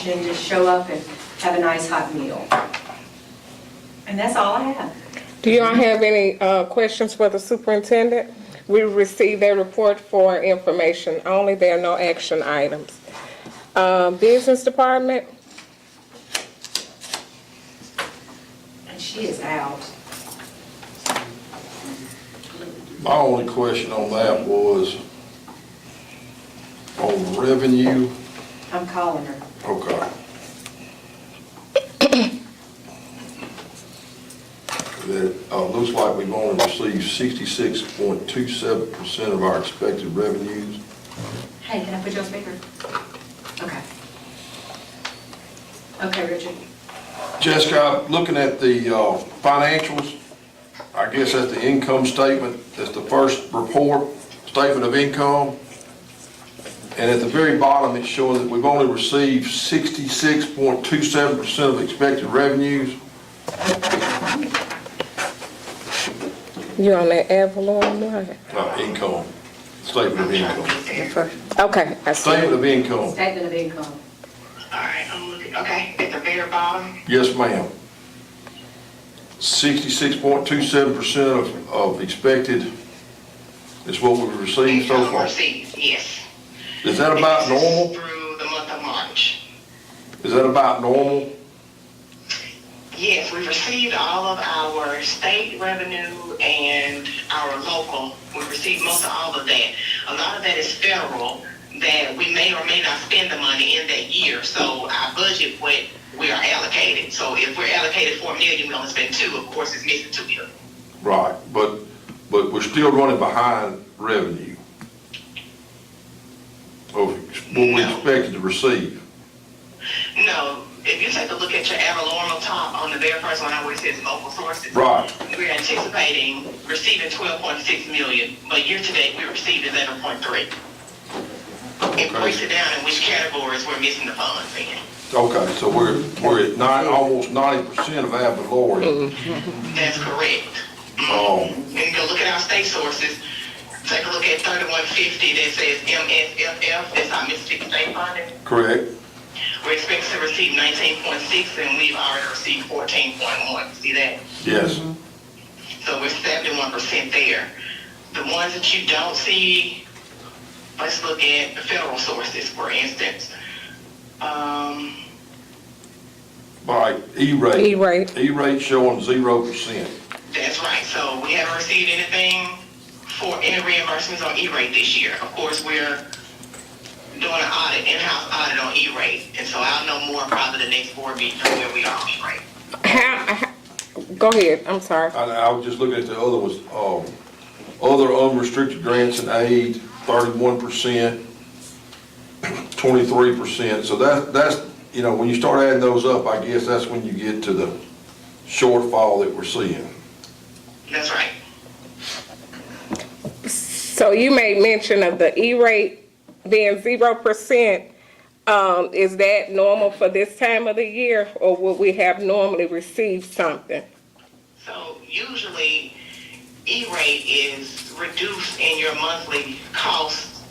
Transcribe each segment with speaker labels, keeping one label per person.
Speaker 1: and just show up and have a nice hot meal. And that's all I have.
Speaker 2: Do y'all have any questions for the superintendent? We received a report for information only. There are no action items. Business department?
Speaker 1: And she is out.
Speaker 3: My only question on that was on revenue.
Speaker 1: I'm calling her.
Speaker 3: Okay. That looks like we've only received 66.27% of our expected revenues.
Speaker 1: Hey, can I put you on speaker? Okay. Okay, Richard.
Speaker 3: Jessica, looking at the financials, I guess that's the income statement. That's the first report, statement of income. And at the very bottom, it's showing that we've only received 66.27% of expected revenues.
Speaker 2: You on that Avalon, right?
Speaker 3: Income, statement of income.
Speaker 2: Okay, I see.
Speaker 3: Statement of income.
Speaker 1: Statement of income.
Speaker 4: All right, I'm looking, okay, at the very bottom.
Speaker 3: Yes, ma'am. 66.27% of expected is what we've received so
Speaker 4: Income
Speaker 3: far.
Speaker 4: received, yes.
Speaker 3: Is that about
Speaker 4: And this is
Speaker 3: normal?
Speaker 4: through the month of March.
Speaker 3: Is that about normal?
Speaker 4: Yes, we've received all of our state revenue and our local. We've received most of all of that. A lot of that is federal that we may or may not spend the money in that year. So our budget, what we are allocated. So if we're allocated $4 million, we only spend 2, of course it's missing $2 million.
Speaker 3: Right, but we're still running behind revenue of what we
Speaker 4: No.
Speaker 3: expected to receive.
Speaker 4: No, if you take a look at your ad valorem on top, on the very first one, where it says local sources.
Speaker 3: Right.
Speaker 4: We're anticipating receiving 12.6 million, but year to date, we received 11.3. It breaks it down in which categories we're missing the funds in.
Speaker 3: Okay, so we're at almost 90% of ad valorem.
Speaker 4: That's correct. And you go look at our state sources, take a look at 3150 that says MSFF, that's our Mississippi State funding.
Speaker 3: Correct.
Speaker 4: We're expected to receive 19.6 and we've already received 14.1. See that?
Speaker 3: Yes.
Speaker 4: So we're 71% there. The ones that you don't see, let's look at the federal sources, for instance.
Speaker 3: Right, E-rate.
Speaker 2: E-rate.
Speaker 3: E-rate showing 0%.
Speaker 4: That's right. So we haven't received anything for any reimbursements on E-rate this year. Of course, we're doing an audit, in-house audit on E-rate. And so I'll know more probably the next board meeting on where we are on E-rate.
Speaker 2: Go ahead, I'm sorry.
Speaker 3: I was just looking at the other ones, other unrestricted grants and aid, 31%, 23%. So that's, you know, when you start adding those up, I guess that's when you get to the shortfall that we're seeing.
Speaker 4: That's right.
Speaker 2: So you made mention of the E-rate being 0%. Is that normal for this time of the year, or would we have normally received something?
Speaker 4: So usually E-rate is reduced in your monthly costs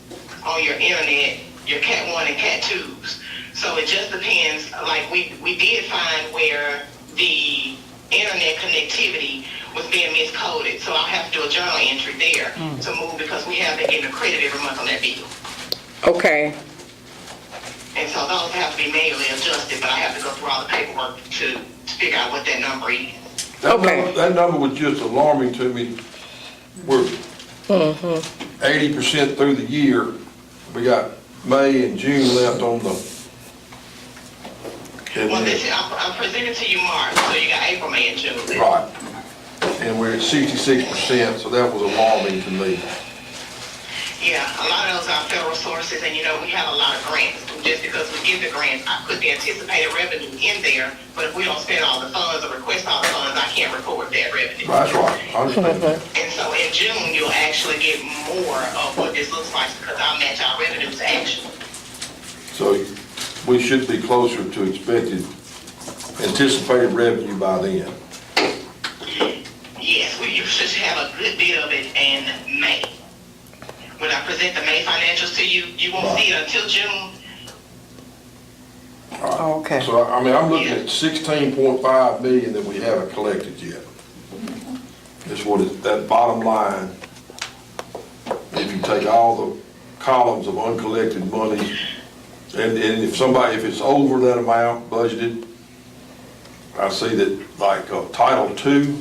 Speaker 4: on your internet, your Cat 1 and Cat 2s. So it just depends, like we did find where the internet connectivity was being miscoded. So I'll have to do a journal entry there to move because we have been getting a credit every month on that bill.
Speaker 2: Okay,
Speaker 4: And so those have to be manually adjusted, but I have to go through all the paperwork to figure out what that number is.
Speaker 3: That number was just alarming to me. We're 80% through the year. We got May and June left on the.
Speaker 4: Well, this is, I'm presenting to you March, so you got April, May, and June.
Speaker 3: Right. And we're at 66%, so that was alarming to me.
Speaker 4: Yeah, a lot of those are federal sources, and you know, we have a lot of grants. Just because we give the grants, I put the anticipated revenue in there, but if we don't spend all the funds or request all the funds, I can't record that revenue.
Speaker 3: That's right, I understand that.
Speaker 4: And so in June, you'll actually get more of what this looks like because I'll match our revenue to action.
Speaker 3: So we should be closer to anticipated revenue by then.
Speaker 4: Yes, you should have a good bit of it in May. When I present the May financials to you, you won't see it until June.
Speaker 5: Oh, okay.
Speaker 3: So, I mean, I'm looking at 16.5 million that we haven't collected yet. That's what it, that bottom line, if you take all the columns of uncollected money, and if somebody, if it's over that amount budgeted, I see that like Title II,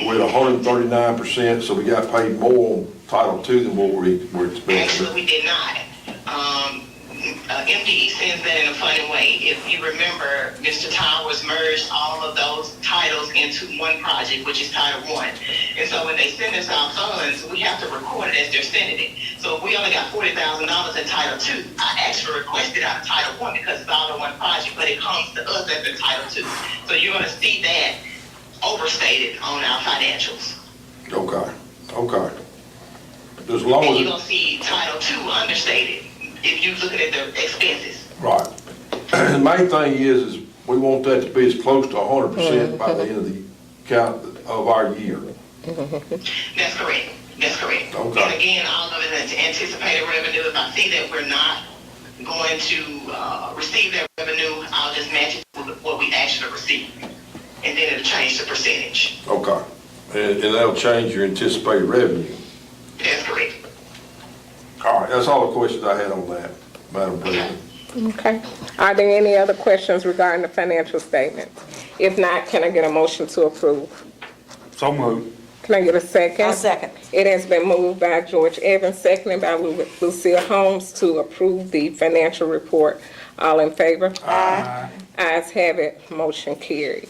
Speaker 3: we're at 139%, so we got paid more on Title II than what we're expecting.
Speaker 4: Actually, we did not. MDE sends that in a funny way. If you remember, Mr. Towers merged all of those titles into one project, which is Title I. And so when they send us our funds, we have to record it as they're sending it. So if we only got $40,000 in Title II, I actually requested out of Title I because it's all in one project, but it comes to us as in Title II. So you're going to see that overstated on our financials.
Speaker 3: Okay, okay. As long
Speaker 4: And
Speaker 3: as,
Speaker 4: you're going to see Title II understated if you're looking at the expenses.
Speaker 3: right. The main thing is we want that to be as close to 100% by the end of the count of our year.
Speaker 4: That's correct. That's correct.
Speaker 3: Okay.
Speaker 4: And again, all of it is anticipated revenue. If I see that we're not going to receive that revenue, I'll just match it with what we actually receive. And then it'll change the percentage.
Speaker 3: Okay. And that'll change your anticipated revenue.
Speaker 4: That's correct.
Speaker 3: All right, that's all the questions I had on that, Madam President.
Speaker 2: Okay. Are there any other questions regarding the financial statements? If not, can I get a motion to approve?
Speaker 6: So moved.
Speaker 2: Can I get a second?
Speaker 5: I'll second.
Speaker 2: It has been moved by George Evans, seconded by Lucille Holmes to approve the financial report. All in favor?
Speaker 5: Aye.
Speaker 2: Ayes have it, motion carried.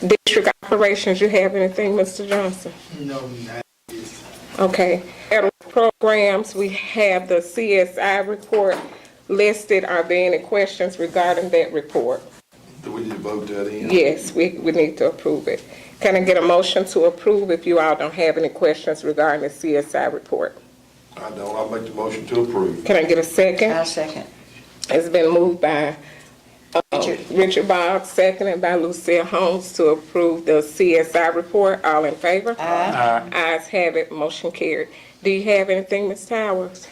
Speaker 2: District operations, you have anything, Mr. Johnson?
Speaker 7: No, not this.
Speaker 2: Okay. Federal programs, we have the CSI report listed. Are there any questions regarding that report?
Speaker 3: Do we need to vote that in?
Speaker 2: Yes, we need to approve it. Can I get a motion to approve if you all don't have any questions regarding the CSI report?
Speaker 3: I don't, I'll make the motion to approve.
Speaker 2: Can I get a second?
Speaker 5: I'll second.
Speaker 2: It's been moved by Richard Boggs, seconded by Lucille Holmes to approve the CSI report. All in favor?
Speaker 5: Aye.
Speaker 2: Ayes have it, motion carried. Do you have anything, Ms. Towers?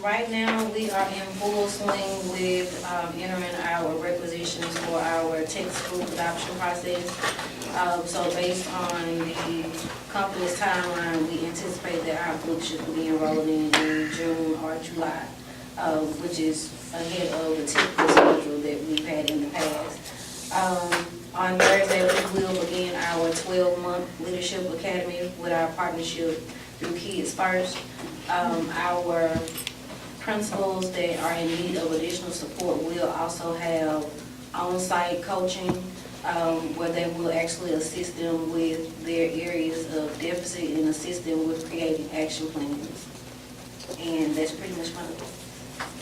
Speaker 8: Right now, we are in full swing with entering our requisitions for our textbook adoption process. So based on the company's timeline, we anticipate that our book should be enrolled in June or July, which is ahead of the typical schedule that we've had in the past. On Thursday, we will begin our 12-month Leadership Academy with our partnership through Kids First. Our principals that are in need of additional support will also have on-site coaching where they will actually assist them with their areas of deficit and assist them with creating action plans. And that's pretty much my report.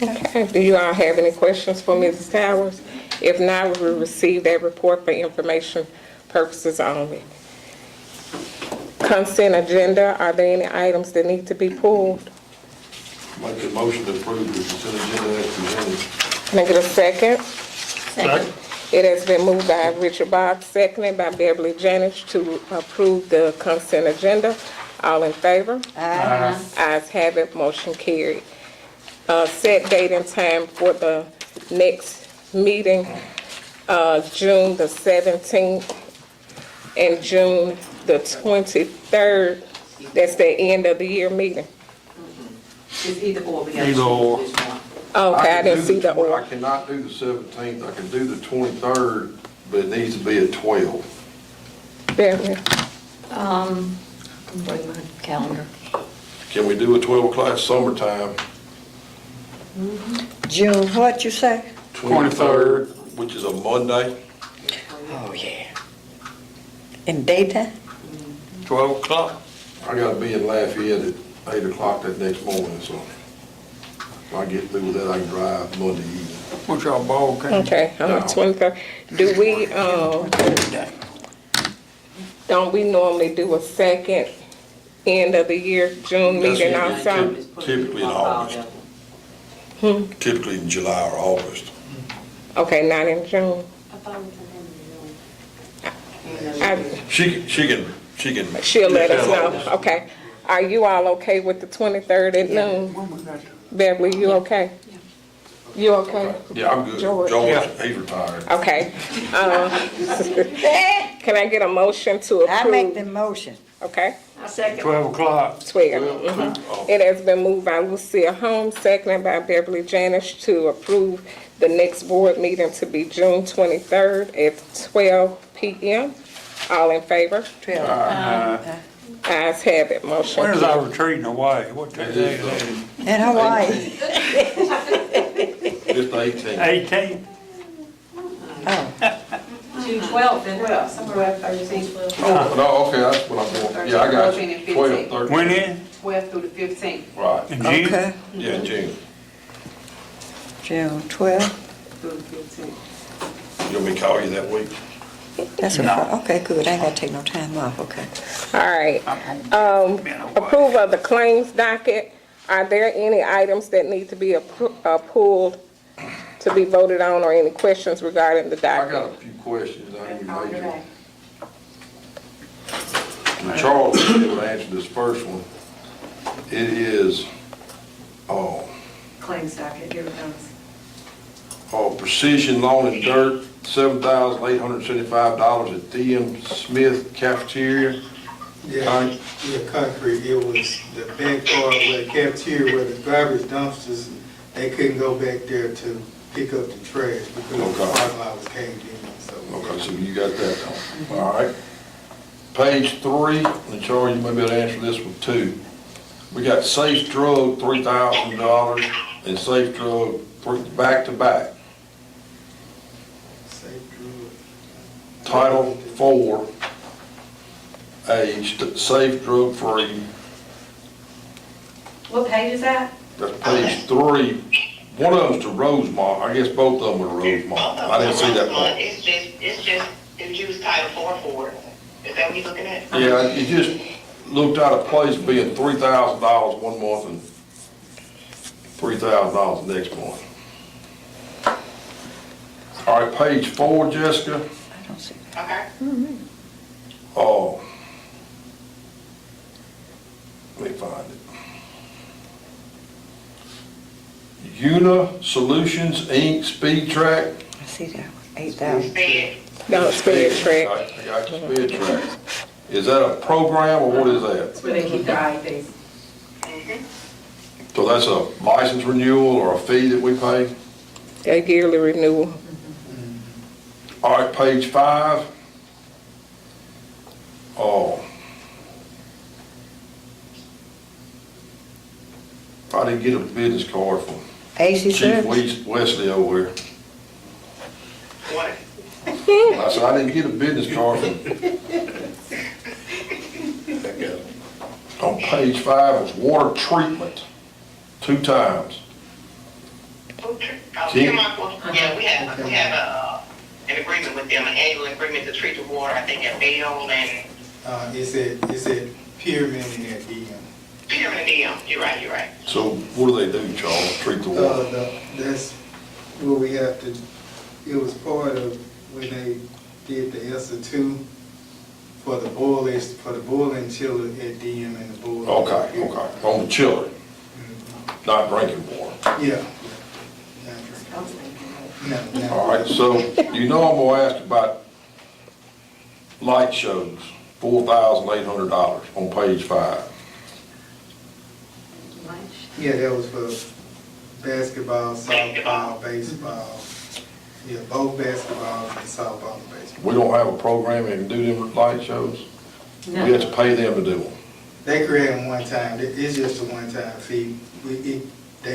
Speaker 2: Okay, do you all have any questions for Mrs. Towers? If not, we will receive that report for information purposes only. Consent agenda, are there any items that need to be pulled?
Speaker 3: Make a motion to approve the consent agenda as presented.
Speaker 2: Can I get a second?
Speaker 6: Second.
Speaker 2: It has been moved by Richard Boggs, seconded by Beverly Jennings to approve the consent agenda. All in favor?
Speaker 5: Aye.
Speaker 2: Ayes have it, motion carried. Set date and time for the next meeting, June the 17th and June the 23rd. That's the end of the year meeting.
Speaker 7: It's either or, we got to
Speaker 6: Either or.
Speaker 7: choose which one.
Speaker 2: Okay, I
Speaker 3: can
Speaker 2: didn't
Speaker 3: do
Speaker 2: see the
Speaker 3: I
Speaker 2: order.
Speaker 3: cannot do the 17th, I can do the 23rd, but it needs to be at 12.
Speaker 2: Beverly,
Speaker 5: Bring my calendar.
Speaker 3: Can we do a 12 o'clock summertime?
Speaker 5: June, what you say?
Speaker 3: 23rd, which is a Monday.
Speaker 5: Oh, yeah. In daytime?
Speaker 6: 12 o'clock.
Speaker 3: I gotta be in Lafayette at 8 o'clock that next morning, so if I get through with that, I can drive Monday evening.
Speaker 6: What's your ball game?
Speaker 2: okay, on the 23rd. Do we, don't we normally do a second end of the year June meeting
Speaker 3: That's
Speaker 2: also?
Speaker 3: typically in August. Typically in July or August.
Speaker 2: Okay, not in June.
Speaker 3: She can.
Speaker 2: She'll let us
Speaker 3: tell
Speaker 2: know, okay. Are you all okay with the 23rd at noon?
Speaker 6: When we got
Speaker 2: Beverly, you okay? You okay?
Speaker 3: Yeah, I'm good.
Speaker 2: George.
Speaker 3: George, he's retired.
Speaker 2: Okay. Can I get a motion to
Speaker 5: I make the
Speaker 2: approve?
Speaker 5: motion.
Speaker 2: Okay,
Speaker 6: 12 o'clock.
Speaker 2: 12. It has been moved by Lucia Holmes, seconded by Beverly Janish to approve the next board meeting to be June 23rd at 12 p.m. All in favor?
Speaker 5: 12.
Speaker 2: Ayes have it, motion
Speaker 6: When is
Speaker 2: carries.
Speaker 6: our retreat in Hawaii? What day is that?
Speaker 5: In Hawaii.
Speaker 3: Just 18.
Speaker 6: 18th?
Speaker 5: Oh,
Speaker 1: June 12th, and somewhere 13th.
Speaker 3: Oh, no, okay, that's what I'm going, yeah, I got you. 12, 13.
Speaker 6: When in?
Speaker 7: 12th through the 15th.
Speaker 3: Right,
Speaker 6: In June?
Speaker 5: okay.
Speaker 3: yeah, June.
Speaker 5: June 12.
Speaker 7: Through the 15th.
Speaker 3: You want me to call you that week?
Speaker 5: That's a,
Speaker 6: No.
Speaker 5: okay, good. I ain't gotta take no time off, okay.
Speaker 2: All right.
Speaker 6: Been Hawaii.
Speaker 2: Approve of the claims docket. Are there any items that need to be pulled to be voted on or any questions regarding the
Speaker 3: I got
Speaker 2: docket?
Speaker 3: a few questions, I ain't
Speaker 1: Call you
Speaker 3: major.
Speaker 1: back.
Speaker 3: And Charles will be able to answer this first one. It is,
Speaker 1: Claims docket, here it comes.
Speaker 3: Precision Lawn and Dirt, $7,875 at DM Smith Cafeteria.
Speaker 9: Yeah, concrete, it was the back part where the cafeteria, where the garbage dumpsters, they couldn't go back there to pick up the trash because the
Speaker 3: Okay.
Speaker 9: parking lot was caved in, so.
Speaker 3: Okay, so you got that down. All right. Page 3, and Charlie, you may be able to answer this one too. We got Safe Drug, $3,000, and Safe Drug, back to back.
Speaker 9: Safe drug.
Speaker 3: Title 4, Safe Drug Free.
Speaker 1: What page is that?
Speaker 3: That's page 3. One of them's to Rosemont. I guess both of them are Rosemont. I didn't see that part.
Speaker 4: It's just use Title 4 for it. Is that what you're looking at?
Speaker 3: Yeah, it just looked out of place being $3,000 one month and $3,000 the next month. All right, page 4, Jessica.
Speaker 5: I don't see.
Speaker 4: Okay.
Speaker 3: Oh. Let me find it. Una Solutions, Inc., Speed Track.
Speaker 5: I see that one, 8,000.
Speaker 4: Bed.
Speaker 2: No, Spirit Track.
Speaker 3: I got your Speed Track. Is that a program or what is that?
Speaker 1: That's where they keep their IEPs.
Speaker 3: So that's a license renewal or a fee that we pay?
Speaker 2: A yearly renewal.
Speaker 3: All right, page 5. Oh. I didn't get a business card from
Speaker 5: AC
Speaker 3: Chief
Speaker 5: service?
Speaker 3: Wesley over here.
Speaker 4: What?
Speaker 3: I said, I didn't get a business card from. On page 5 was water treatment, 2 times.
Speaker 4: Yeah, we have an agreement with them, an annual agreement to treat the water, I think at Bale and
Speaker 9: It's at Pyramid and at DM.
Speaker 4: Pyramid DM. You're right.
Speaker 3: So what do they do, Charles? Treat the water?
Speaker 9: That's what we have to, it was part of when they did the ESSA 2 for the boilers, for the boiling chiller at DM and the boiler.
Speaker 3: Okay, on the chiller, not drinking water.
Speaker 9: Yeah. No.
Speaker 3: All right, so you know I'm gonna ask about light shows, $4,800 on page 5.
Speaker 9: Yeah, that was for basketball, softball, baseball. Yeah, both basketball and softball and baseball.
Speaker 3: We don't have a program that can do them light shows? We have to pay them to do them.
Speaker 9: They create them one time. It's just a one-time fee. They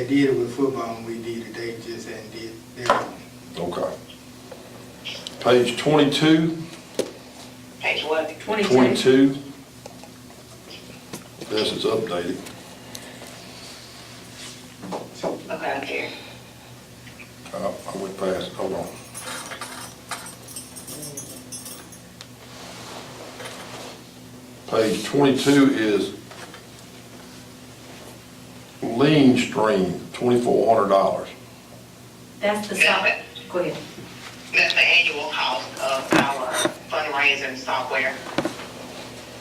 Speaker 9: did it with football and we did it. They just hadn't did that.
Speaker 3: Okay. Page 22.
Speaker 4: Page what?
Speaker 3: 22. This is updated.
Speaker 4: Okay, I'm here.
Speaker 3: I went past, hold on. Page 22 is Lean Stream, $2,400.
Speaker 1: That's the stop. Go ahead.
Speaker 4: That's the annual cost of our fundraising software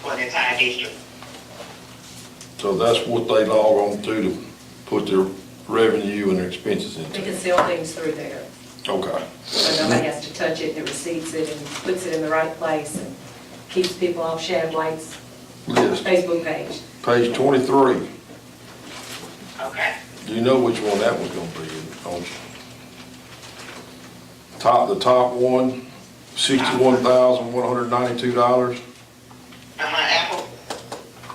Speaker 4: for the entire district.
Speaker 3: So that's what they log on to put their revenue and their expenses
Speaker 1: They
Speaker 3: into.
Speaker 1: can sell things through there,
Speaker 3: Okay.
Speaker 1: so nobody has to touch it, it receipts it and puts it in the right place and keeps people off Shad Blake's
Speaker 3: List,
Speaker 1: Facebook page.
Speaker 3: page 23.
Speaker 4: Okay.
Speaker 3: Do you know which one that was gonna be, don't you? The top one, $61,192.
Speaker 4: Apple.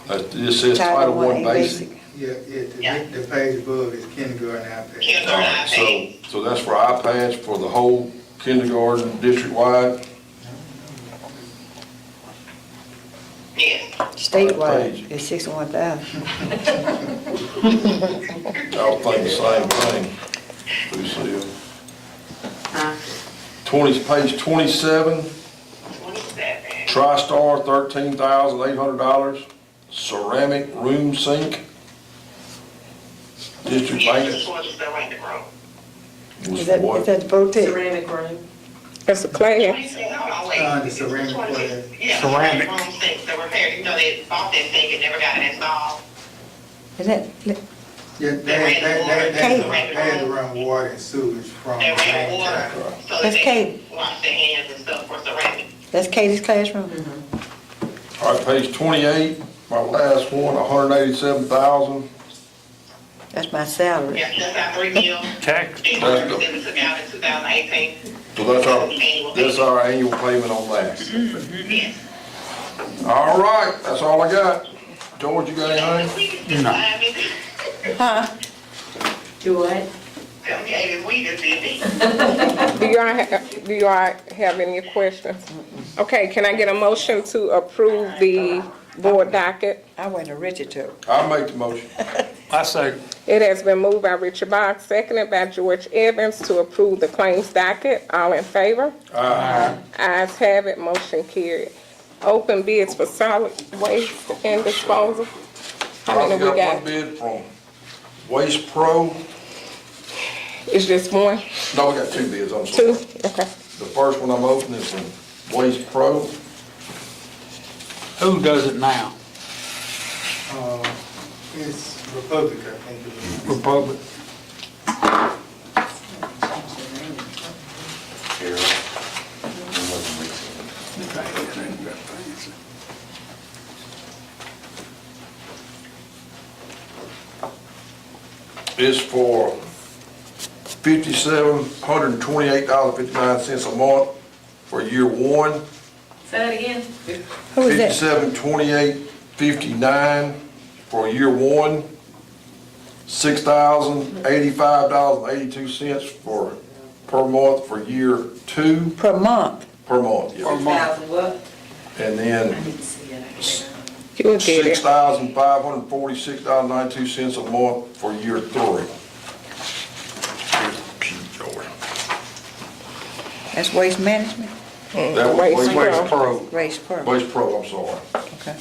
Speaker 3: That just says Title I Basic.
Speaker 9: Yeah,
Speaker 4: Yeah.
Speaker 9: the page above is kindergarten iPad.
Speaker 4: Kindergarten iPad.
Speaker 3: So that's for iPads for the whole kindergarten district-wide?
Speaker 4: Yes.
Speaker 5: Statewide,
Speaker 3: Page.
Speaker 5: it's 61,000.
Speaker 3: I'll think the same thing, Lucille.
Speaker 1: Huh?
Speaker 3: Page 27,
Speaker 4: 27.
Speaker 3: TriStar, $13,800. Ceramic room sink. District
Speaker 4: Yes,
Speaker 3: maintenance.
Speaker 4: this was the ceramic room.
Speaker 3: Was
Speaker 5: Is that,
Speaker 3: what?
Speaker 5: is that the Boutique?
Speaker 1: Ceramic room.
Speaker 2: It's a class.
Speaker 4: 27, hold on, wait.
Speaker 9: The ceramic class.
Speaker 4: Yeah, ceramic room sink, the repair, you know, they bought that sink and never got it installed.
Speaker 5: Is that,
Speaker 9: Yeah, they had to run water and sewage from.
Speaker 4: They ran water so that
Speaker 5: That's
Speaker 4: they
Speaker 5: Kate.
Speaker 4: could wash their hands and stuff for ceramic.
Speaker 5: that's Katie's classroom?
Speaker 3: All right, page 28, my last one, $187,000.
Speaker 5: That's my salary.
Speaker 4: Yeah, that's our 3 meal.
Speaker 6: Tax.
Speaker 4: And
Speaker 3: That's
Speaker 4: we
Speaker 3: good.
Speaker 4: took out in 2018.
Speaker 3: So that's our annual payment on that.
Speaker 4: Yes.
Speaker 3: All right, that's all I got. George, you got anything?
Speaker 4: We just did five minutes.
Speaker 5: Huh?
Speaker 1: Do what?
Speaker 4: Tell me, if we just did it.
Speaker 2: Do y'all have any questions? Okay, can I get a motion to approve the board docket?
Speaker 5: I went to Richard too.
Speaker 3: I'll make the motion.
Speaker 6: I say,
Speaker 2: It has been moved by Richard Boggs, seconded by George Evans to approve the claims docket. All in favor? Ayes have it, motion carried. Open bids for solid waste and disposal. How many
Speaker 3: I've
Speaker 2: we
Speaker 3: got
Speaker 2: got?
Speaker 3: one bid from Waste Pro.
Speaker 2: It's just one,
Speaker 3: No, we got two bids, I'm
Speaker 2: two?
Speaker 3: sorry.
Speaker 2: Okay.
Speaker 3: The first one I'm opening is from Waste Pro.
Speaker 6: who does it now?
Speaker 9: It's Republic, I think it is.
Speaker 6: Republic.
Speaker 3: Is for $5,728.59 a month for year one.
Speaker 1: Say that again?
Speaker 5: Who is that?
Speaker 3: $5,728.59 for year one. $6,085.82 per month for year two,
Speaker 5: Per month?
Speaker 3: per month, yeah.
Speaker 1: $6,000 what?
Speaker 3: And then
Speaker 1: I didn't see it.
Speaker 2: You'll get it.
Speaker 3: $6,546.92 a month for year three. Here's the sheet, George.
Speaker 5: That's waste management?
Speaker 3: That was
Speaker 2: Waste
Speaker 3: Waste
Speaker 6: Pro.
Speaker 5: Waste per.
Speaker 3: Waste Pro, I'm sorry.
Speaker 5: Okay.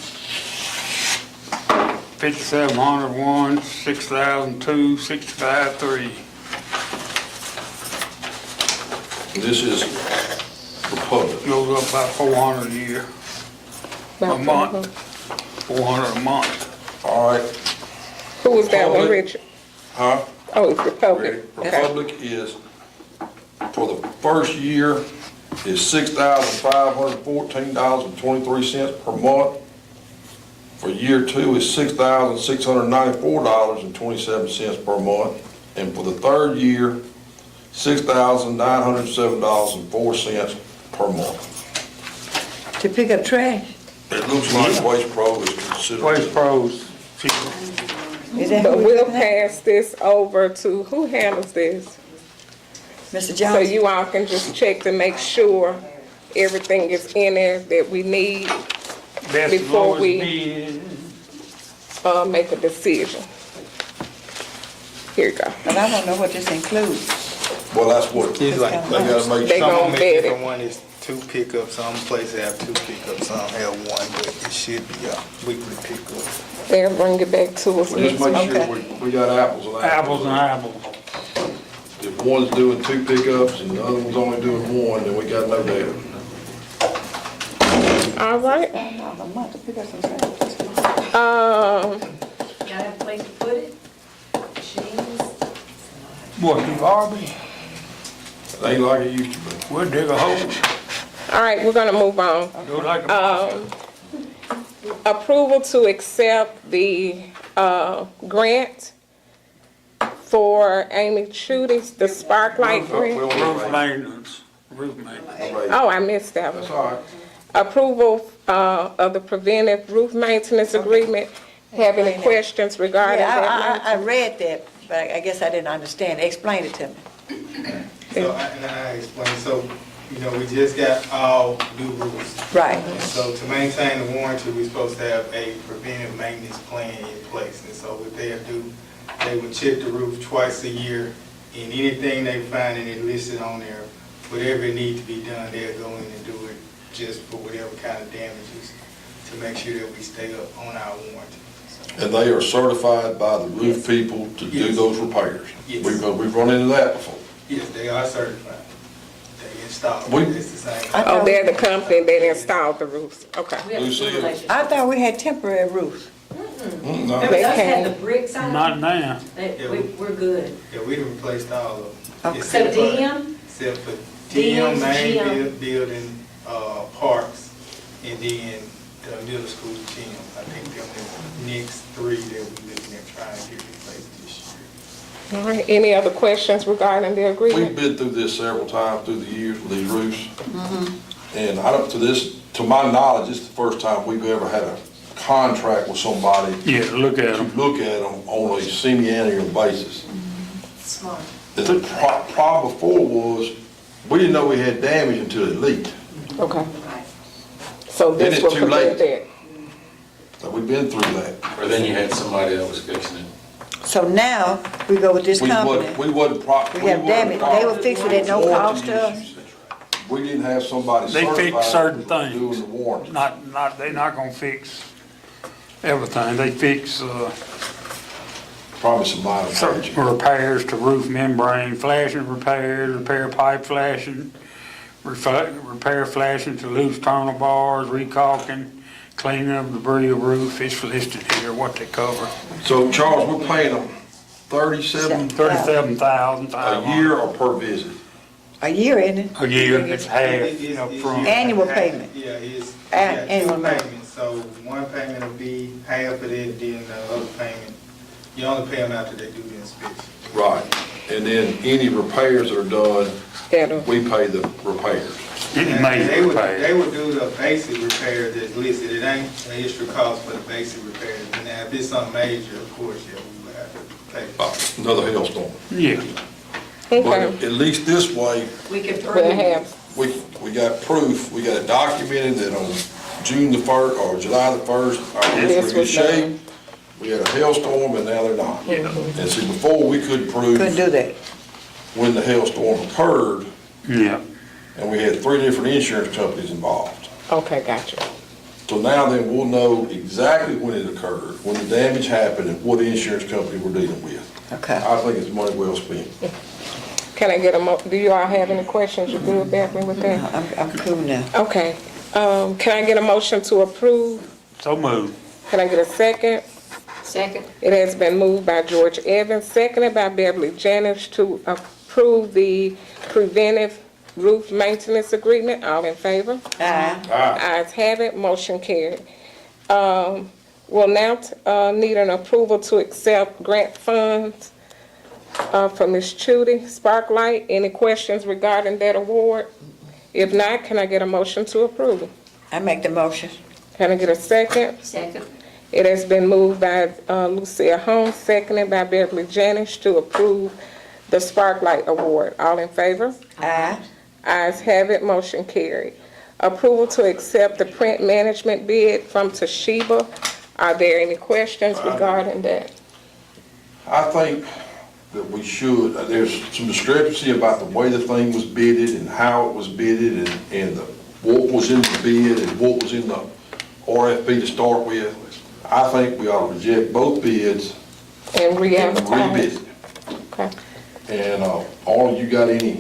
Speaker 6: 5,701, 6,002, 65,3.
Speaker 3: This is Republic.
Speaker 6: Goes up about 400 a year, a month, 400 a month.
Speaker 3: All right,
Speaker 2: Who was that one,
Speaker 3: Public.
Speaker 2: Richard?
Speaker 3: huh?
Speaker 2: Oh, it's
Speaker 3: Ready?
Speaker 2: Republic.
Speaker 3: Republic is, for the first year, is $6,514.23 per month. For year two is $6,694.27 per month. And for the third year, $6,907.04 per month.
Speaker 5: To pick up trash?
Speaker 3: It looks like Waste Pro is considered.
Speaker 6: Waste Pros, cheaper.
Speaker 5: Is that
Speaker 2: But
Speaker 5: who
Speaker 2: we'll
Speaker 5: we're looking at?
Speaker 2: pass this over to, who handles this?
Speaker 5: Mr.
Speaker 2: So
Speaker 5: Johnson?
Speaker 2: you all can just check to make sure everything is in there that we need,
Speaker 6: Best and
Speaker 2: Before
Speaker 6: lowest
Speaker 2: we-
Speaker 6: bid.
Speaker 2: make a decision. Here you go.
Speaker 5: But I don't know what this includes.
Speaker 3: Well, that's what, they
Speaker 5: It's like-
Speaker 3: gotta make
Speaker 2: They
Speaker 3: sure.
Speaker 2: gonna bet it.
Speaker 10: Different one is 2 pickups, some places have 2 pickups, some have 1, but it should be a weekly pickup.
Speaker 2: They'll bring it back to us
Speaker 3: Well, just
Speaker 2: next
Speaker 3: make
Speaker 2: month.
Speaker 3: sure we got apples and
Speaker 6: Apples and
Speaker 3: apples.
Speaker 6: apples.
Speaker 3: If one's doing 2 pickups and the other one's only doing 1, then we got no data.
Speaker 2: All right.
Speaker 5: A month to pick up some trash.
Speaker 2: Um,
Speaker 1: Y'all have a place to put it? Machines?
Speaker 6: What, the Arby?
Speaker 3: It ain't like it used to be.
Speaker 6: We'll dig a hole.
Speaker 2: All right, we're gonna move on.
Speaker 6: Go like a
Speaker 2: Approval to accept the grant for Amy Chudy's, the Sparklight grant.
Speaker 6: roof maintenance, roof maintenance.
Speaker 2: Oh, I missed that
Speaker 3: That's
Speaker 2: one.
Speaker 3: all right.
Speaker 2: Approval of the preventive roof maintenance agreement. Have any questions regarding
Speaker 5: Yeah,
Speaker 2: that?
Speaker 5: I read that, but I guess I didn't understand. Explain it to me.
Speaker 9: So, I explained, so, you know, we just got all new roofs.
Speaker 5: Right.
Speaker 9: And so to maintain the warranty, we're supposed to have a preventive maintenance plan in place. And so what they'll do, they would check the roof twice a year, and anything they find and it listed on there, whatever it needs to be done, they'll go in and do it just for whatever kind of damages, to make sure that we stay up on our warranty.
Speaker 3: And they are certified by the roof people to do
Speaker 9: Yes.
Speaker 3: those repairs.
Speaker 9: Yes.
Speaker 3: We've run into that before.
Speaker 9: Yes, they are certified. They install,
Speaker 3: We-
Speaker 9: it's the same.
Speaker 2: Oh, they're the company that installed the roofs. Okay.
Speaker 1: We have a good
Speaker 3: Lucille.
Speaker 1: relationship.
Speaker 5: I thought we had temporary roofs.
Speaker 3: No.
Speaker 1: Those
Speaker 2: They
Speaker 1: had
Speaker 2: can.
Speaker 1: the bricks on
Speaker 6: Not
Speaker 1: them.
Speaker 6: now.
Speaker 1: We're good.
Speaker 9: Yeah, we done replaced all of them.
Speaker 5: Okay.
Speaker 1: So
Speaker 9: Except for-
Speaker 1: DM?
Speaker 9: Except for
Speaker 1: DM's
Speaker 9: DM, main
Speaker 1: gym.
Speaker 9: building, parks, and then the middle school gym. I think them the next three that we looking at trying to get replaced this year.
Speaker 2: All right, any other questions regarding the
Speaker 3: We've
Speaker 2: agreement?
Speaker 3: been through this several times through the years with these roofs. And I don't, to my knowledge, it's the first time we've ever had a contract with somebody
Speaker 6: Yeah, look at
Speaker 3: to
Speaker 6: them.
Speaker 3: look at them on a semi-annual basis.
Speaker 1: Smart.
Speaker 3: The problem before was, we didn't know we had damage until it leaked.
Speaker 2: Okay. So
Speaker 3: Then
Speaker 2: this
Speaker 3: it's
Speaker 2: will
Speaker 3: too
Speaker 2: prevent
Speaker 3: late.
Speaker 2: that.
Speaker 3: So we've been through that.
Speaker 11: Or then you had somebody that was fixing it.
Speaker 5: So now we go with this
Speaker 3: We
Speaker 5: company.
Speaker 3: wasn't, we wasn't.
Speaker 5: We have damage. They will fix it at no cost to us.
Speaker 3: We didn't have somebody
Speaker 6: They
Speaker 3: certified.
Speaker 6: fix certain
Speaker 3: Doing
Speaker 6: things.
Speaker 3: the warranty.
Speaker 6: They're not gonna fix everything. They fix,
Speaker 3: Probably some minor
Speaker 6: certain
Speaker 3: damage.
Speaker 6: repairs to roof membrane, flashing repairs, repair pipe flashing, repair flashing to loose tunnel bars, recalking, cleaning of debris of roof. It's listed here, what they cover.
Speaker 3: So Charles, we're paying them
Speaker 6: $37,500.
Speaker 3: a year or per visit?
Speaker 5: A year, isn't it?
Speaker 6: A year, it's half
Speaker 9: It's-
Speaker 6: up
Speaker 9: it's-
Speaker 6: front.
Speaker 5: Annual payment.
Speaker 9: Yeah, it's,
Speaker 5: Annual
Speaker 9: two
Speaker 5: payment.
Speaker 9: payments. So one payment will be half of it, then the other payment, you only pay them after they do the inspection.
Speaker 3: Right. And then any repairs that are done,
Speaker 2: That'll,
Speaker 3: we pay the repairs.
Speaker 6: Any
Speaker 9: And
Speaker 6: major
Speaker 9: They
Speaker 6: repair.
Speaker 9: would do the basic repair that's listed, it ain't an extra cost for the basic repairs. And now if it's something major, of course, yeah, we would have to pay.
Speaker 3: Another hailstorm.
Speaker 6: Yeah.
Speaker 3: But
Speaker 2: okay.
Speaker 3: at least this way,
Speaker 1: We can prove.
Speaker 2: We'll have,
Speaker 3: we got proof, we got it documented that on June the 1st or July the 1st, our roofs
Speaker 2: This
Speaker 3: were in good
Speaker 2: was
Speaker 3: shape.
Speaker 2: done.
Speaker 3: We had a hailstorm and now they're not. And see, before we couldn't prove
Speaker 5: Couldn't do that.
Speaker 3: when the hailstorm occurred,
Speaker 6: Yeah.
Speaker 3: and we had 3 different insurance companies involved.
Speaker 2: okay, gotcha.
Speaker 3: So now then we'll know exactly when it occurred, when the damage happened, and what insurance company we're dealing with.
Speaker 5: Okay.
Speaker 3: I think it's money well spent.
Speaker 2: Can I get do you all have any questions? You good, Beverly, with that?
Speaker 5: I'm cool now.
Speaker 2: Okay. Can I get a motion to approve?
Speaker 6: So moved.
Speaker 2: Can I get a second?
Speaker 1: Second.
Speaker 2: It has been moved by George Evans, seconded by Beverly Jennings to approve the preventive roof maintenance agreement. All in favor? Ayes have it, motion carried. We'll now need an approval to accept grant funds for Ms. Chudy, Sparklight. Any questions regarding that award? If not, can I get a motion to approve?
Speaker 5: I make the motion.
Speaker 2: Can I get a second?
Speaker 1: Second.
Speaker 2: It has been moved by Lucille Holmes, seconded by Beverly Jennings to approve the Sparklight Award. All in favor?
Speaker 5: Aye.
Speaker 2: Ayes have it, motion carried. Approval to accept the print management bid from Toshiba. Are there any questions regarding that?
Speaker 3: I think that we should, there's some discrepancy about the way the thing was bidded and how it was bidded and what was in the bid and what was in the RFP to start with. I think we ought to reject both bids
Speaker 2: And
Speaker 3: and
Speaker 2: re-advertise?
Speaker 3: rebid it.
Speaker 2: Okay.
Speaker 3: And, Arnold, you got any?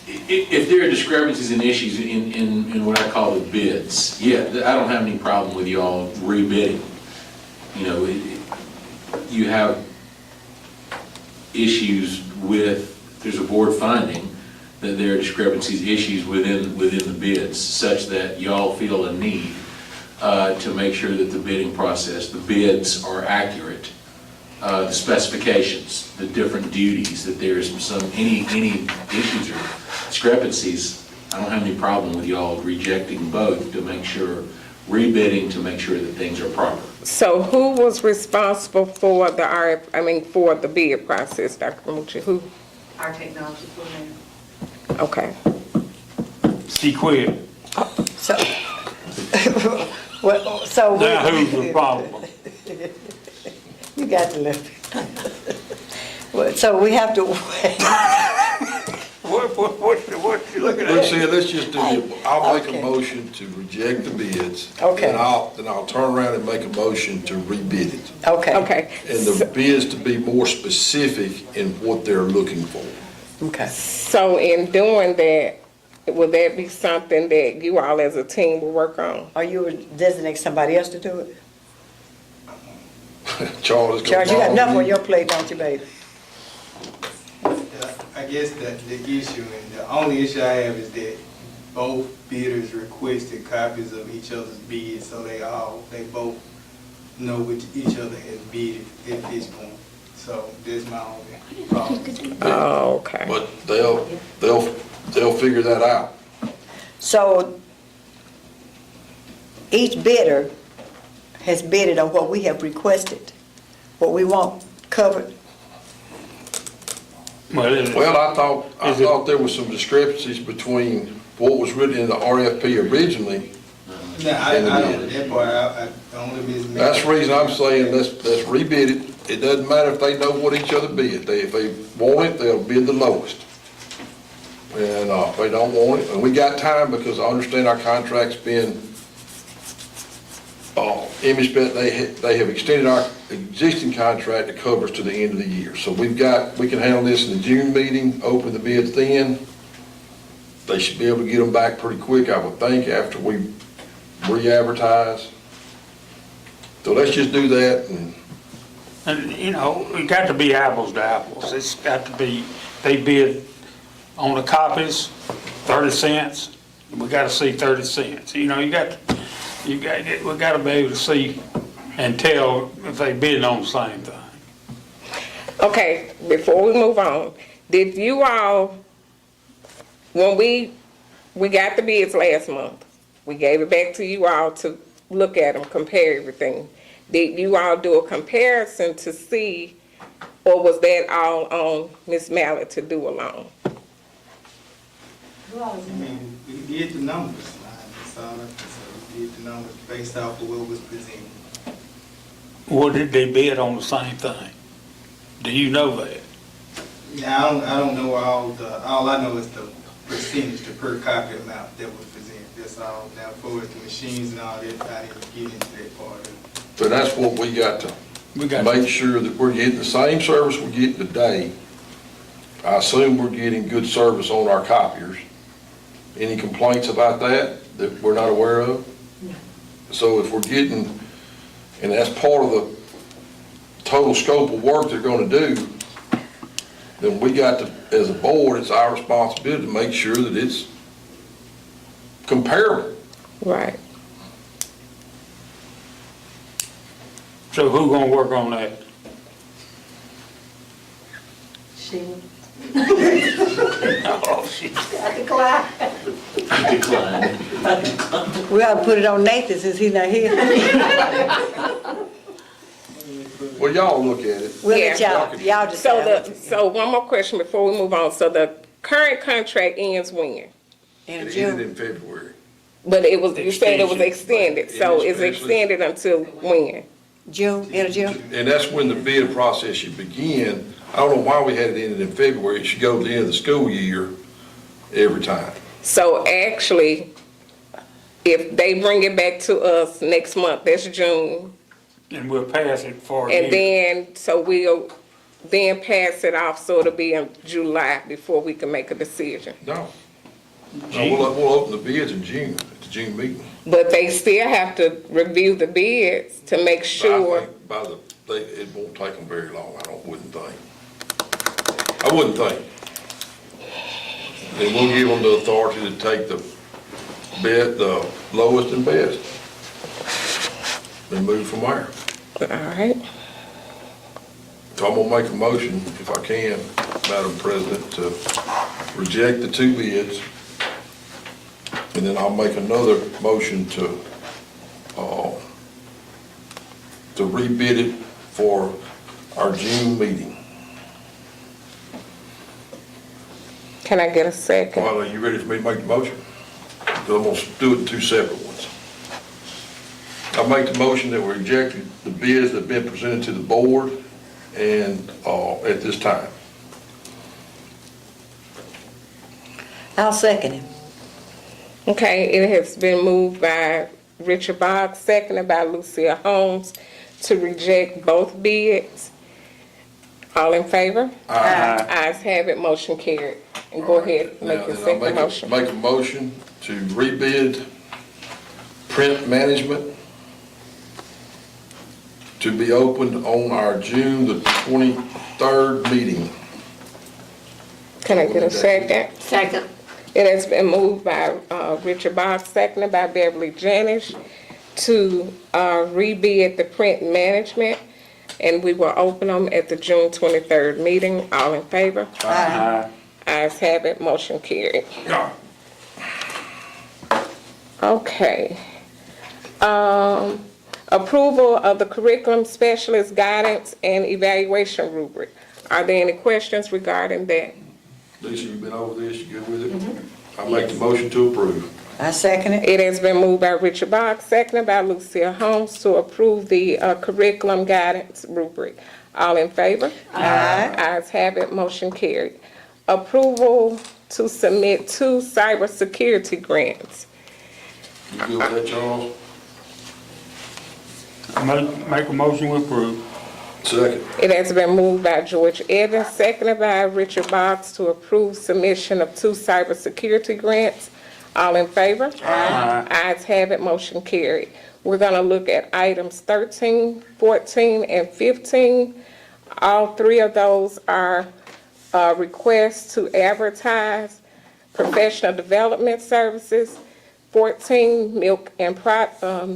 Speaker 11: If there are discrepancies and issues in what I call the bids, yeah, I don't have any problem with you all rebidding. You know, you have issues there's a board finding that there are discrepancies, issues within the bids, such that y'all feel a need to make sure that the bidding process, the bids are accurate, the specifications, the different duties, that there's any issues or discrepancies, I don't have any problem with y'all rejecting both to make sure, rebidding to make sure that things are proper.
Speaker 2: So who was responsible for for the bid process, Dr. Mucci? Who?
Speaker 1: Our technology coordinator.
Speaker 2: Okay.
Speaker 6: She quit.
Speaker 5: So, well, so.
Speaker 6: Now who's the problem?
Speaker 5: You got to live. Well, so we have to wait.
Speaker 6: What you looking
Speaker 3: Let's
Speaker 6: at?
Speaker 3: see, let's just do, I'll make
Speaker 5: Okay.
Speaker 3: a motion to reject the bids.
Speaker 5: Okay.
Speaker 3: Then I'll turn around and make a motion to rebid it.
Speaker 5: Okay.
Speaker 2: Okay.
Speaker 3: And the bids to be more specific in what they're looking for.
Speaker 5: Okay.
Speaker 2: So in doing that, will that be something that you all as a team will work on?
Speaker 5: Or you would designate somebody else to do it?
Speaker 3: Charles.
Speaker 5: Charles, you got enough on your plate, don't you, baby?
Speaker 9: I guess that the issue, and the only issue I have is that both bidders requested copies of each other's bids, so they both know what each other has bid at this point. So that's my only problem.
Speaker 2: Oh, okay.
Speaker 3: But they'll figure that out.
Speaker 5: So each bidder has bidded on what we have requested, what we want covered.
Speaker 6: Well,
Speaker 3: Well, I thought there was some discrepancies between what was written in the RFP originally.
Speaker 9: Now, I don't, that part, I only miss.
Speaker 3: That's the reason I'm saying let's rebid it. It doesn't matter if they know what each other bid. If they want it, they'll bid the lowest. And if they don't want it, and we got time because I understand our contract's been, they have extended our existing contract that covers to the end of the year. So we can handle this in the June meeting, open the bids then. They should be able to get them back pretty quick, I would think, after we re-advertise. So let's just do that and.
Speaker 6: and you know, it got to be apples to apples. It's got to be, they bid on the copies, 30 cents. We got to see 30 cents. You know, we got to be able to see and tell if they bid on the same thing.
Speaker 2: Okay, before we move on, did you all, when we got the bids last month, we gave it back to you all to look at them, compare everything. Did you all do a comparison to see, or was that all on Ms. Mallett to do alone?
Speaker 9: I mean, we did the numbers, that's all I can say. We did the numbers based off of what was presented.
Speaker 6: What did they bid on the same thing? Do you know that?
Speaker 9: Now, I don't know all I know is the percentage, the per copy amount that was presented, that's all. Now, for the machines and all that, I didn't get into that part of it.
Speaker 3: So that's what we got to make sure that we're getting the same service we're getting today. I assume we're getting good service on our copiers. Any complaints about that we're not aware of?
Speaker 1: No.
Speaker 3: So if we're getting, and that's part of the total scope of work they're gonna do, then we got to, as a board, it's our responsibility to make sure that it's comparable.
Speaker 2: Right.
Speaker 6: So who gonna work on that?
Speaker 1: Sheila.
Speaker 6: Oh, shit.
Speaker 1: I decline.
Speaker 11: Decline.
Speaker 5: We ought to put it on Nathan since he's not here.
Speaker 3: Well, y'all look at it.
Speaker 5: We'll let
Speaker 2: Yeah.
Speaker 5: y'all decide.
Speaker 2: So one more question before we move on. So the current contract ends when?
Speaker 5: In
Speaker 3: It
Speaker 5: June.
Speaker 3: ended in February.
Speaker 2: But it was, you said it was extended, so
Speaker 3: It
Speaker 2: it's
Speaker 3: is
Speaker 2: extended until when?
Speaker 5: June, end of June?
Speaker 3: And that's when the bid process should begin. I don't know why we had it ended in February. It should go to the end of the school year every time.
Speaker 2: So actually, if they bring it back to us next month, that's June,
Speaker 6: And we'll pass it for a
Speaker 2: and
Speaker 6: year.
Speaker 2: then, so we'll then pass it off, so it'll be in July before we can make a decision.
Speaker 3: No. No, we'll open the bids in June, at the June meeting.
Speaker 2: But they still have to review the bids to make
Speaker 3: I
Speaker 2: sure.
Speaker 3: think it won't take them very long, wouldn't think. I wouldn't think. Then we'll give them the authority to take the lowest and best. Then move from there.
Speaker 2: All right.
Speaker 3: So I'm gonna make a motion, if I can, Madam President, to reject the 2 bids. And then I'll make another motion to rebid it for our June meeting.
Speaker 2: Can I get a second?
Speaker 3: Well, are you ready for me to make the motion? Because I'm gonna do it in 2 separate ones. I make the motion that we reject the bids that have been presented to the board and at this time.
Speaker 5: I'll second him.
Speaker 2: Okay, it has been moved by Richard Boggs, seconded by Lucia Holmes, to reject both bids. All in favor?
Speaker 6: Aye.
Speaker 2: Ayes have it, motion carried. And go ahead,
Speaker 3: Now,
Speaker 2: make your
Speaker 3: then I'll
Speaker 2: second motion.
Speaker 3: Make a motion to rebid print management to be opened on our June the 23rd meeting.
Speaker 2: Can I get a second?
Speaker 7: Second.
Speaker 2: It has been moved by Richard Boggs, seconded by Beverly Janish, to rebid the print management, and we will open them at the June 23rd meeting. All in favor?
Speaker 6: Aye.
Speaker 2: Ayes have it, motion carried.
Speaker 3: Yeah.
Speaker 2: Okay. Approval of the curriculum specialist guidance and evaluation rubric. Are there any questions regarding that?
Speaker 3: Lisa, you been over this, you good with it? I make the motion to approve.
Speaker 5: I second it.
Speaker 2: It has been moved by Richard Boggs, seconded by Lucia Holmes, to approve the curriculum guidance rubric. All in favor?
Speaker 5: Aye.
Speaker 2: Ayes have it, motion carried. Approval to submit 2 cybersecurity grants.
Speaker 3: You good with that, Charles?
Speaker 6: Make a motion to approve.
Speaker 3: Second.
Speaker 2: It has been moved by George Evans, seconded by Richard Boggs, to approve submission of 2 cybersecurity grants. All in favor?
Speaker 6: Aye.
Speaker 2: Ayes have it, motion carried. We're going to look at items 13, 14, and 15. All 3 of those are requests to advertise professional development services, 14 milk and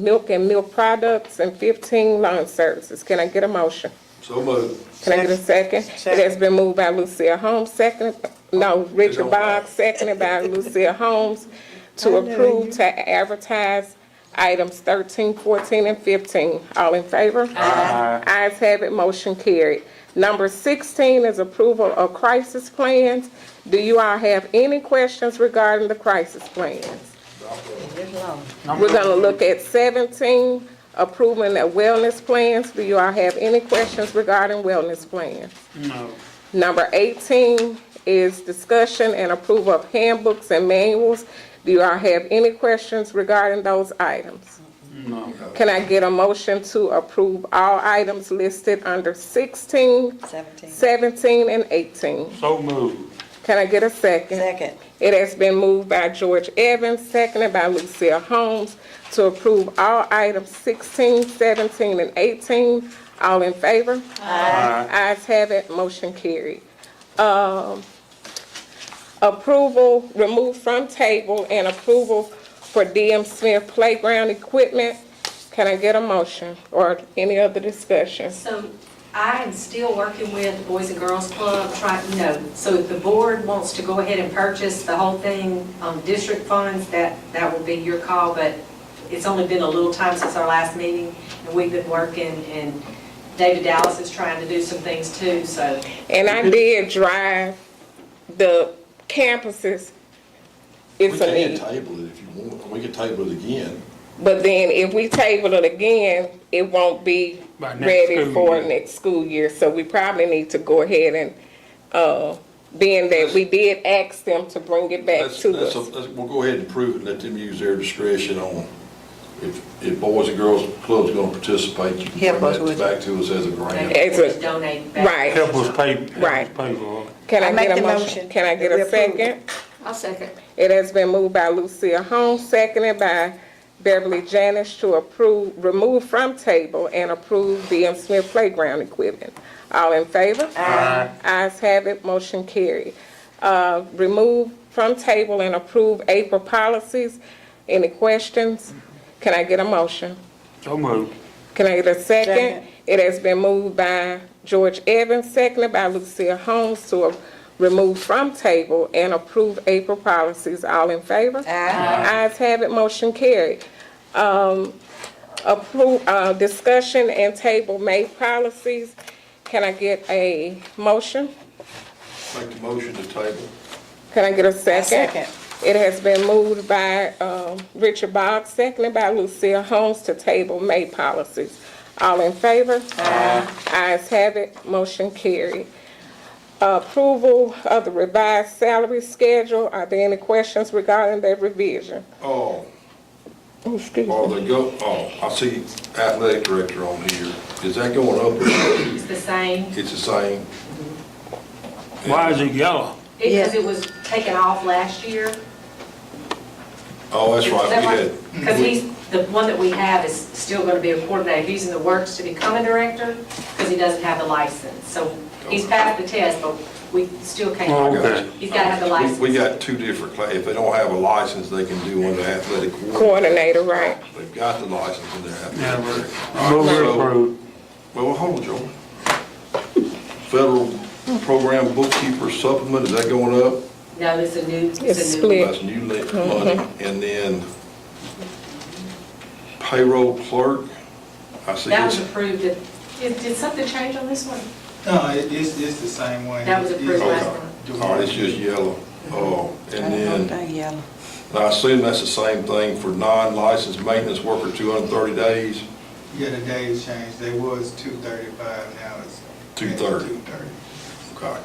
Speaker 2: milk products, and 15 lawn services. Can I get a motion?
Speaker 3: So moved.
Speaker 2: Can I get a second? It has been moved by Lucia Holmes, Richard Boggs, seconded by Lucia Holmes, to approve to advertise items 13, 14, and 15. All in favor?
Speaker 6: Aye.
Speaker 2: Ayes have it, motion carried. Number 16 is approval of crisis plans. Do you all have any questions regarding the crisis plans? We're going to look at 17, approving the wellness plans. Do you all have any questions regarding wellness plans?
Speaker 6: No.
Speaker 2: Number 18 is discussion and approval of handbooks and manuals. Do you all have any questions regarding those items?
Speaker 6: No.
Speaker 2: Can I get a motion to approve all items listed under 16,
Speaker 5: 17.
Speaker 2: 17, and 18?
Speaker 6: So moved.
Speaker 2: Can I get a second?
Speaker 5: Second.
Speaker 2: It has been moved by George Evans, seconded by Lucia Holmes, to approve all items 16, 17, and 18. All in favor?
Speaker 6: Aye.
Speaker 2: Ayes have it, motion carried. Approval, remove from table, and approval for DM Smith playground equipment. Can I get a motion or any other discussion?
Speaker 1: So I am still working with the Boys and Girls Club, so if the board wants to go ahead and purchase the whole thing on district funds, that will be your call, but it's only been a little time since our last meeting, and we've been working, and David Dallas is trying to do some things too, so.
Speaker 2: And I did drive the campuses. It's a need.
Speaker 3: table it if you want. We can table it again.
Speaker 2: But then if we table it again, it won't be
Speaker 6: By next
Speaker 2: ready
Speaker 6: school
Speaker 2: for
Speaker 6: year.
Speaker 2: next school year. So we probably need to go ahead and, being that we did ask them to bring it back to us.
Speaker 3: We'll go ahead and approve it, let them use their discretion on if Boys and Girls Club's gonna participate, you can
Speaker 5: Help us
Speaker 3: bring
Speaker 5: with
Speaker 3: that back to us as a grant.
Speaker 2: As a-
Speaker 1: Donate back.
Speaker 2: Right.
Speaker 6: Help us pay
Speaker 2: Right.
Speaker 6: for it.
Speaker 2: Can I
Speaker 5: I make
Speaker 2: get a
Speaker 5: the
Speaker 2: motion?
Speaker 5: motion
Speaker 2: Can I get
Speaker 5: that we
Speaker 2: a
Speaker 5: approve.
Speaker 2: second?
Speaker 7: I'll second.
Speaker 2: It has been moved by Lucia Holmes, seconded by Beverly Janish to remove from table and approve BM Smith playground equipment. All in favor?
Speaker 6: Aye.
Speaker 2: Ayes have it, motion carried. Remove from table and approve April policies. Any questions? Can I get a motion?
Speaker 6: So moved.
Speaker 2: Can I get a second?
Speaker 5: Second.
Speaker 2: It has been moved by George Evans, seconded by Lucille Holmes to remove from table and approve April policies. All in favor? Ayes have it, motion carried. Discussion and table May policies. Can I get a motion?
Speaker 3: Make the motion to table.
Speaker 2: Can I get a second?
Speaker 5: Second.
Speaker 2: It has been moved by Richard Boggs, seconded by Lucille Holmes to table May policies. All in favor? Ayes have it, motion carried. Approval of the revised salary schedule. Are there any questions regarding that revision?
Speaker 3: Oh,
Speaker 2: Excuse
Speaker 3: or
Speaker 2: me.
Speaker 3: I see athletic director on here. Is that going up?
Speaker 1: It's the same,
Speaker 3: It's the same?
Speaker 6: Why is it yellow?
Speaker 1: because it was taken off last year.
Speaker 3: Oh, that's right, we had.
Speaker 1: Because the one that we have is still going to be a coordinator. He's in the works to become a director because he doesn't have the license. So he's passed the test, but we still can't.
Speaker 6: Oh, okay.
Speaker 1: He's got to have the license.
Speaker 3: We got two different, if they don't have a license, they can do one, the athletic coordinator.
Speaker 2: Coordinator, right.
Speaker 3: They've got the license and they're
Speaker 6: Yeah,
Speaker 3: athletic.
Speaker 6: we're, move to approve.
Speaker 3: Well, hold on, Joe. Federal program bookkeeper supplement, is that going up?
Speaker 1: No, it's a new.
Speaker 2: It's
Speaker 1: a new-
Speaker 2: split.
Speaker 3: That's new money. And then payroll clerk, I see
Speaker 1: That was
Speaker 3: this.
Speaker 1: approved. Did something change on this one?
Speaker 9: No, it's the same one.
Speaker 1: That was approved
Speaker 9: It's-
Speaker 1: last
Speaker 3: Okay.
Speaker 1: month.
Speaker 3: All right, it's just yellow. Oh, and then,
Speaker 5: Yellow.
Speaker 3: I assume that's the same thing for non-licensed maintenance worker, 230 days?
Speaker 9: Yeah, the days changed. They was 235, now it's
Speaker 3: 230.
Speaker 9: 230.
Speaker 3: Okay.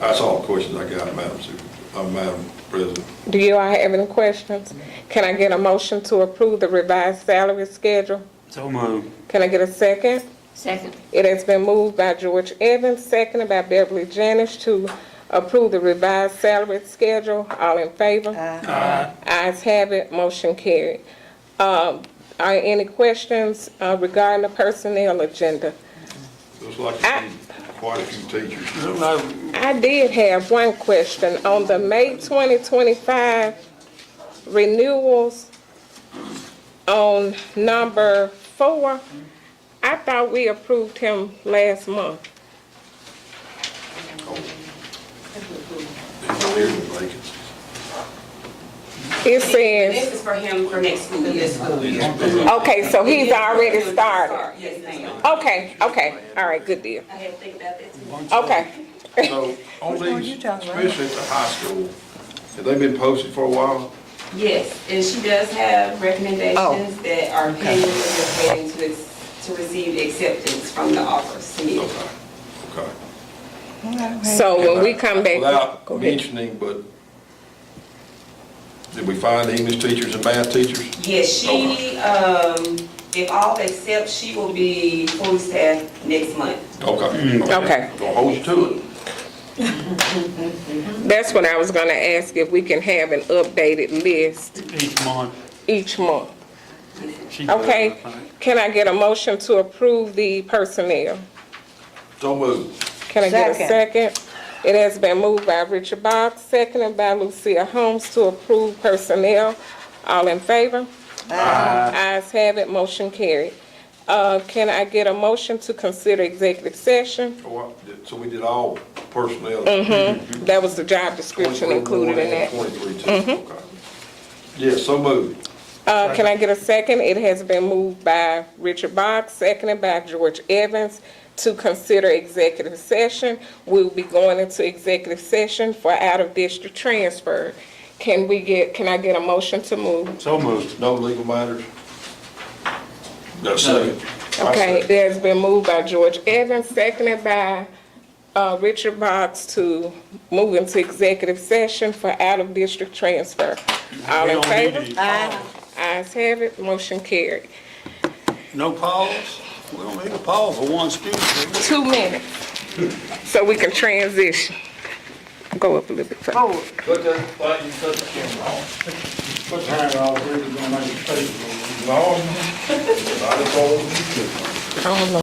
Speaker 3: That's all the questions I got, Madam President.
Speaker 2: Do you all have any questions? Can I get a motion to approve the revised salary schedule?
Speaker 6: So moved.
Speaker 2: Can I get a second?
Speaker 8: Second.
Speaker 2: It has been moved by George Evans, seconded by Beverly Janish to approve the revised salary schedule. All in favor? Ayes have it, motion carried. Are any questions regarding the personnel agenda?
Speaker 3: Looks like you need quite a few teachers.
Speaker 6: Look like
Speaker 2: I did have one question. On the May 2025 renewals on number 4, I thought we approved him last month.
Speaker 3: Here's the vacancies.
Speaker 2: It says,
Speaker 7: This is for him for next school year.
Speaker 2: okay, so he's already started.
Speaker 7: Yes, ma'am.
Speaker 2: Okay, all right, good deal.
Speaker 7: I had to think about that too.
Speaker 2: Okay.
Speaker 3: So on
Speaker 5: one
Speaker 3: these,
Speaker 5: you talking about?
Speaker 3: especially at the high school, have they been posted for a while?
Speaker 7: Yes, and she does have recommendations that are pending, we're just waiting to receive the acceptance from the offer submitted.
Speaker 3: Okay.
Speaker 2: So when we come back.
Speaker 3: Without
Speaker 2: Go ahead.
Speaker 3: mentioning, but did we find English teachers and math teachers?
Speaker 7: Yes, she, if all accept, she will be fully staffed next month.
Speaker 3: Okay.
Speaker 2: Okay.
Speaker 3: Gonna hold you to it.
Speaker 2: That's what I was gonna ask, if we can have an updated list
Speaker 6: each month.
Speaker 2: each month.
Speaker 6: She does,
Speaker 2: Okay,
Speaker 6: I think.
Speaker 2: can I get a motion to approve the personnel?
Speaker 3: So moved.
Speaker 2: Can I get a
Speaker 5: Second.
Speaker 2: second? It has been moved by Richard Boggs, seconded by Lucia Holmes to approve personnel. All in favor? Ayes have it, motion carried. Can I get a motion to consider executive session?
Speaker 3: So we did all personnel.
Speaker 2: That was the job description included in that.
Speaker 3: 23, okay. Yes, so moved.
Speaker 2: Can I get a second? It has been moved by Richard Boggs, seconded by George Evans to consider executive session. We'll be going into executive session for out-of-district transfer. Can I get a motion to move?
Speaker 6: So moved.
Speaker 3: No legal matters? Got a second?
Speaker 2: Okay, it has been moved by George Evans, seconded by Richard Boggs to move into executive session for out-of-district transfer. All
Speaker 6: We
Speaker 2: in
Speaker 6: don't
Speaker 2: favor?
Speaker 6: need any pause.
Speaker 2: Ayes have it, motion carried.
Speaker 6: No pause? We don't need a pause for one student. do we?
Speaker 2: 2 minutes, so we can transition. Go up a little bit further.
Speaker 5: Forward.
Speaker 3: Cut that, thing, you cut the camera off.
Speaker 6: What time are we gonna make a statement?
Speaker 3: No, not at all.
Speaker 2: I don't know.